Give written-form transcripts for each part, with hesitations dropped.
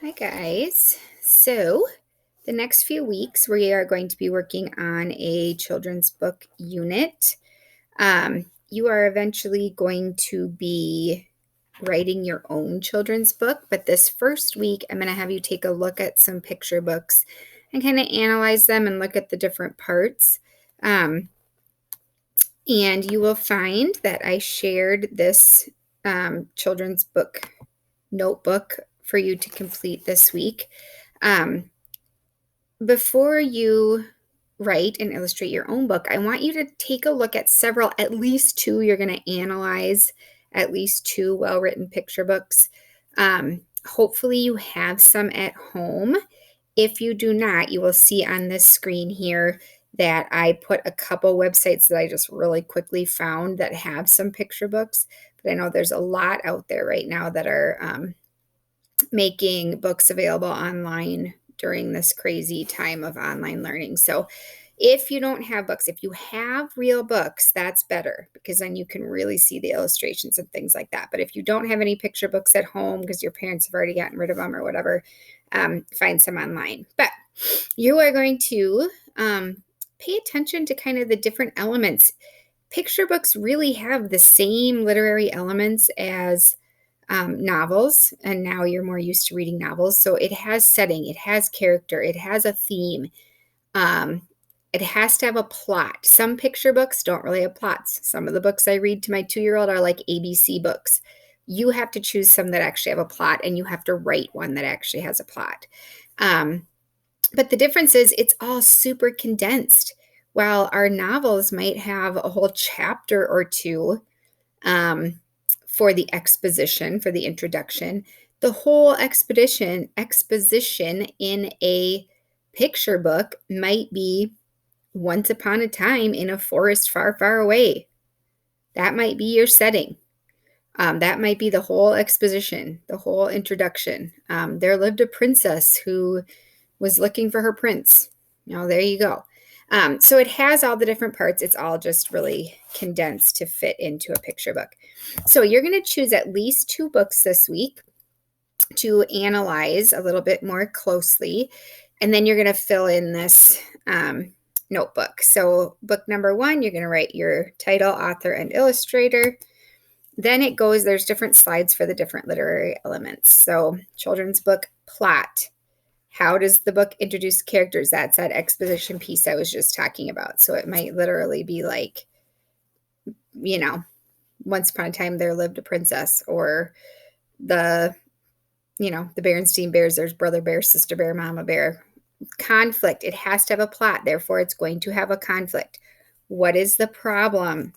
Hi, guys. So, the next few weeks, we are going to be working on a children's book unit. You are eventually going to be writing your own children's book, but this first week, I'm going to have you take a look at some picture books and kind of analyze them and look at the different parts. And you will find that I shared this children's book notebook for you to complete this week. Before you write and illustrate your own book, I want you to take a look at several, at least two. You're going to analyze at least two well written picture books. Hopefully, you have some at home. If you do not, you will see on this screen here that I put a couple websites that I just really quickly found that have some picture books. But I know there's a lot out there right now that are making books available online during this crazy time of online learning. So if you don't have books, if you have real books, that's better because then you can really see the illustrations and things like that. But if you don't have any picture books at home because your parents have already gotten rid of them or whatever, find some online. But you are going to pay attention to kind of the different elements. Picture books really have the same literary elements as novels, and now you're more used to reading novels. So it has setting, it has character, it has a theme. Um, it has to have a plot. Some picture books don't really have plots. Some of the books I read to my 2-year-old are like ABC books. You have to choose some that actually have a plot, and you have to write one that actually has a plot. But the difference is it's all super condensed. While our novels might have a whole chapter or two, for the exposition, for the introduction, the whole exposition in a picture book might be once upon a time in a forest far, far away. That might be your setting. That might be the whole exposition, the whole introduction. There lived a princess who was looking for her prince. There you go. So it has all the different parts. It's all just really condensed to fit into a picture book. So you're going to choose at least two books this week to analyze a little bit more closely. And then you're going to fill in this notebook. So book number 1, you're going to write your title, author, and illustrator. Then it goes, there's different slides for the different literary elements. So children's book plot. How does the book introduce characters? That's that exposition piece I was just talking about. So it might literally be like, once upon a time there lived a princess, or the Berenstain Bears, there's brother bear, sister bear, mama bear. Conflict. It has to have a plot. Therefore, it's going to have a conflict. What is the problem?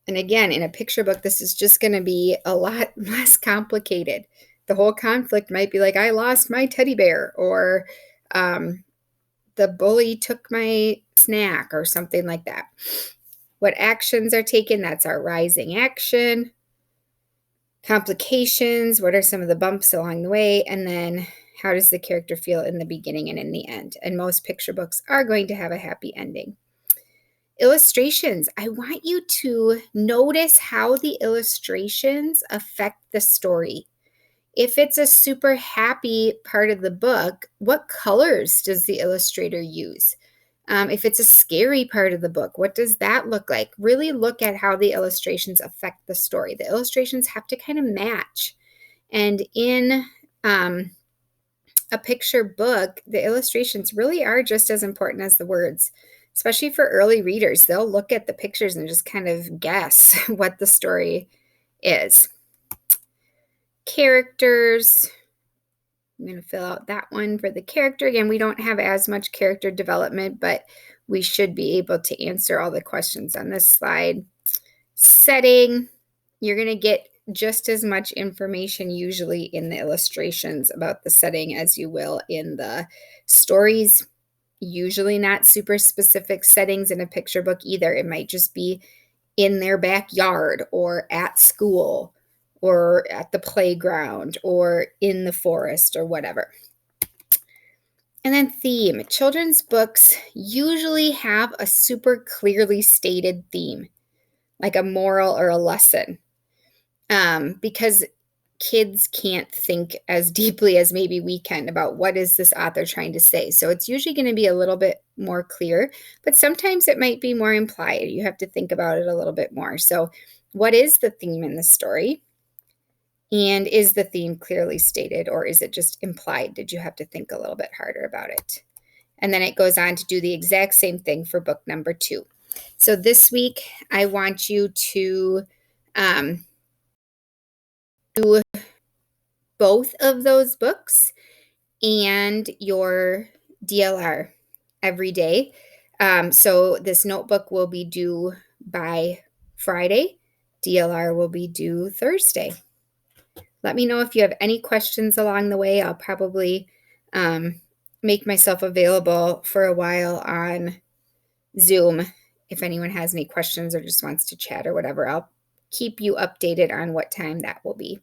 And again, in a picture book, this is just going to be a lot less complicated. The whole conflict might be like, I lost my teddy bear, or the bully took my snack, or something like that. What actions are taken? That's our rising action. Complications. What are some of the bumps along the way? And then how does the character feel in the beginning and in the end? And most picture books are going to have a happy ending. Illustrations. I want you to notice how the illustrations affect the story. If it's a super happy part of the book, what colors does the illustrator use? If it's a scary part of the book, what does that look like? Really look at how the illustrations affect the story. The illustrations have to kind of match. And in a picture book, the illustrations really are just as important as the words, especially for early readers. They'll look at the pictures and just kind of guess what the story is. Characters. I'm going to fill out that one for the character. Again, we don't have as much character development, but we should be able to answer all the questions on this slide. Setting. You're going to get just as much information usually in the illustrations about the setting as you will in the stories. Usually not super specific settings in a picture book either. It might just be in their backyard, or at school, or at the playground, or in the forest, or whatever. And then theme. Children's books usually have a super clearly stated theme, like a moral or a lesson, because kids can't think as deeply as maybe we can about what is this author trying to say. So it's usually going to be a little bit more clear, but sometimes it might be more implied. You have to think about it a little bit more. So, what is the theme in the story? And is the theme clearly stated, or is it just implied? Did you have to think a little bit harder about it? And then it goes on to do the exact same thing for book number 2. So this week, I want you to do both of those books and your DLR every day. So this notebook will be due by Friday. DLR will be due Thursday. Let me know if you have any questions along the way. I'll probably make myself available for a while on Zoom. If anyone has any questions or just wants to chat or whatever, I'll keep you updated on what time that will be.